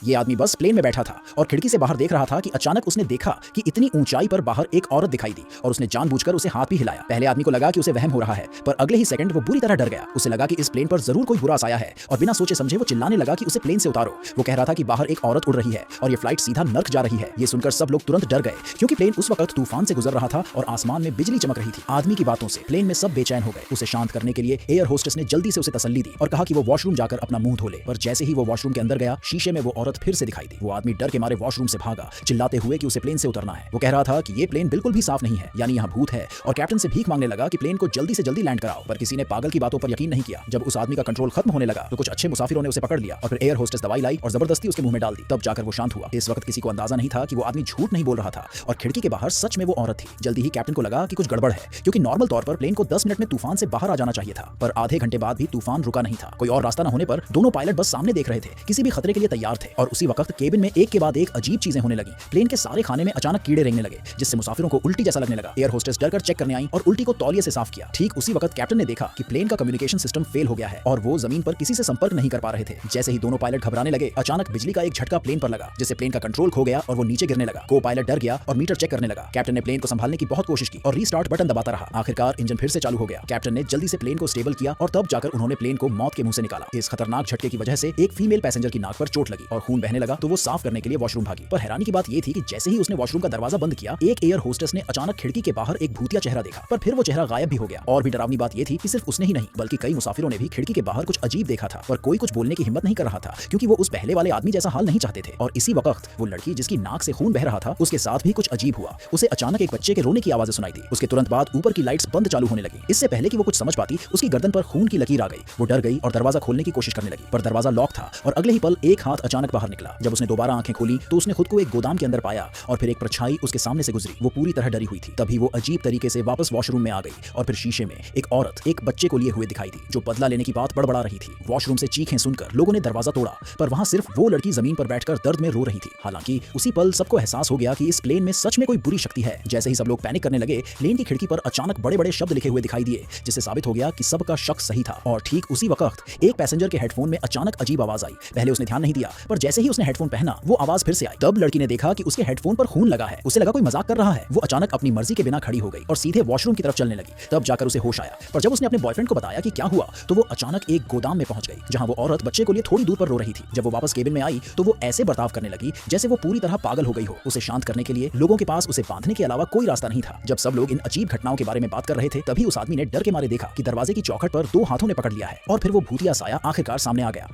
ये आदमी बस प्लेन में बैठा था और खिड़की से बाहर देख रहा था कि अचानक उसने देखा कि इतनी ऊंचाई पर बाहर एक औरत दिखाई दी और उसने जानबूझकर उसे हाथ भी हिलाया। पहले आदमी को लगा कि उसे वहम हो रहा है, पर अगले ही सेकंड वो बुरी तरह डर गया। उसे लगा कि इस प्लेन पर जरूर कोई बुरा साया है और बिना सोचे समझे वो चिल्लाने लगा कि उसे प्लेन से उतारो। वो कह रहा था कि बाहर एक औरत उड़ रही है और ये फ्लाइट सीधा नर्क जा रही है। ये सुनकर सब लोग तुरंत डर गए क्योंकि प्लेन उस वक्त तूफान से गुजर रहा था और आसमान में बिजली चमक रही थी। आदमी की बातों से प्लेन में सब बेचैन हो गए। उसे शांत करने के लिए एयर होस्टेस ने जल्दी से उसे तसल्ली दी और कहा कि वो वॉशरूम जाकर अपना मुंह धो ले। पर जैसे ही वो वॉशरूम के अंदर गया, शीशे में वो औरत फिर से दिखाई दी। वो आदमी डर के मारे वॉशरूम से भागा, चिल्लाते हुए कि उसे प्लेन से उतरना है। वो कह रहा था कि ये प्लेन बिल्कुल भी साफ नहीं है, यानी यहाँ भूत है, और कैप्टन से भीख मांगने लगा कि प्लेन को जल्दी से जल्दी लैंड कराओ। पर किसी ने पागल की बातों पर यकीन नहीं किया। जब उस आदमी का कंट्रोल खत्म होने लगा तो कुछ अच्छे मुसाफिरों ने उसे पकड़ लिया और फिर एयर होस्टेस दवाई लाई और जबरदस्ती उसके मुंह में डाल दी। तब जाकर वो शांत हुआ। इस वक्त किसी को अंदाजा नहीं था कि वो आदमी झूठ नहीं बोल रहा था और खिड़की के बाहर सच में वो औरत थी। जल्दी ही कैप्टन को लगा कि कुछ गड़बड़ है, क्योंकि नॉर्मल तौर पर प्लेन को 10 मिनट में तूफान से बाहर आ जाना चाहिए था। पर आधे घंटे बाद भी तूफान रुका नहीं था। कोई और रास्ता न होने पर दोनों पायलट बस सामने देख रहे थे, किसी भी खतरे के लिए तैयार थे। और उसी वक्त केबिन में एक के बाद एक अजीब चीजें होने लगी। प्लेन के सारे खाने में अचानक कीड़े रेंगने लगे, जिससे मुसाफिरों को उल्टी जैसा लगने लगा। एयर होस्टेस डरकर चेक करने आई और उल्टी को तौलिए से साफ किया। ठीक उसी वक्त कैप्टन ने देखा कि प्लेन का कम्युनिकेशन सिस्टम फेल हो गया है और वो जमीन पर किसी से संपर्क नहीं कर पा रहे थे। जैसे ही दोनों पायलट घबराने लगे, अचानक बिजली का एक झटका प्लेन पर लगा, जिससे प्लेन का कंट्रोल खो गया और वो नीचे गिरने लगा। को पायलट डर गया और मीटर चेक करने लगा। कैप्टन ने प्लेन को संभालने की बहुत कोशिश की और रीस्टार्ट बटन दबाता रहा। आखिरकार इंजन फिर से चालू हो गया। कैप्टन ने जल्दी से प्लेन को स्टेबल किया और तब जाकर उन्होंने प्लेन को मौत के मुंह से निकाला। इस खतरनाक झटके की वजह से एक फीमेल पैसेंजर की नाक पर चोट लगी और खून बहने लगा, तो वो साफ करने के लिए वॉशरूम भागी। पर हैरानी की बात ये थी कि जैसे ही उसने वॉशरूम का दरवाजा बंद किया, एक एयर होस्टेस ने अचानक खिड़की के बाहर एक भूतिया चेहरा देखा, पर फिर वो चेहरा गायब भी हो गया। और भी डरावनी बात ये थी कि सिर्फ उसने ही नहीं बल्कि कई मुसाफिरों ने भी खिड़की के बाहर कुछ अजीब देखा था, पर कोई कुछ बोलने की हिम्मत नहीं कर रहा था, क्योंकि वो उस पहले वाले आदमी जैसा हाल नहीं चाहते थे। और इसी वक्त वो लड़की जिसकी नाक से खून बह रहा था, उसके साथ भी कुछ अजीब हुआ। उसे अचानक एक बच्चे के रोने की आवाज़ सुनाई दी। उसके तुरंत बाद ऊपर की लाइट्स बंद चालू होने लगी। इससे पहले कि वो कुछ समझ पाती, उसकी गर्दन पर खून की लकीर आ गई। वो डर गई और दरवाजा खोलने की कोशिश करने लगी, पर दरवाजा लॉक था और अगले ही पल एक हाथ अचानक बाहर निकला। जब उसने दोबारा आंखें खोली तो उसने खुद को एक गोदाम के अंदर पाया और फिर एक परछाई उसके सामने से गुजरी। वो पूरी तरह डरी हुई थी। तभी वो अजीब तरीके से वापस वॉशरूम में आ गई और फिर शीशे में एक औरत एक बच्चे को लिए हुए दिखाई दी, जो बदला लेने की बात बड़बड़ा रही थी। वॉशरूम से चीखें सुनकर लोगों ने दरवाजा तोड़ा, पर वहां सिर्फ वो लड़की जमीन पर बैठकर दर्द में रो रही थी। हालांकि उसी पल सबको एहसास हो गया कि इस प्लेन में सच में कोई बुरी शक्ति है। जैसे ही सब लोग पैनिक करने लगे, प्लेन की खिड़की पर अचानक बड़े बड़े शब्द लिखे हुए दिखाई दिए, जिससे साबित हो गया कि सबका शक सही था। और ठीक उसी वक्त एक पैसेंजर के हेडफोन में अचानक अजीब आवाज आई। पहले उसने ध्यान नहीं दिया, पर जैसे ही उसने हेडफोन पहना, वो आवाज फिर से आई। तब लड़की ने देखा कि उसके हेडफोन पर खून लगा है। उसे लगा कोई मजाक कर रहा है। वो अचानक अपनी मर्जी के बिना खड़ी हो गई और सीधे वॉशरूम की तरफ चलने लगी। तब जाकर उसे होश आया, पर जब उसने अपने बॉयफ्रेंड को बताया कि क्या हुआ, तो वो अचानक एक गोदाम में पहुंच गई, जहां वो औरत बच्चे को लिए थोड़ी दूर पर रो रही थी। जब वो वापस केबिन में आई तो वो ऐसे बर्ताव करने लगी जैसे वो पूरी तरह पागल हो गई हो। उसे शांत करने के लिए लोगों के पास उसे बांधने के अलावा कोई रास्ता नहीं था। जब सब लोग इन अजीब घटनाओं के बारे में बात कर रहे थे, तभी उस आदमी ने डर के मारे देखा कि दरवाजे की चौखट पर दो हाथों ने पकड़ लिया है और फिर वो भूतिया साया आखिरकार सामने आ गया।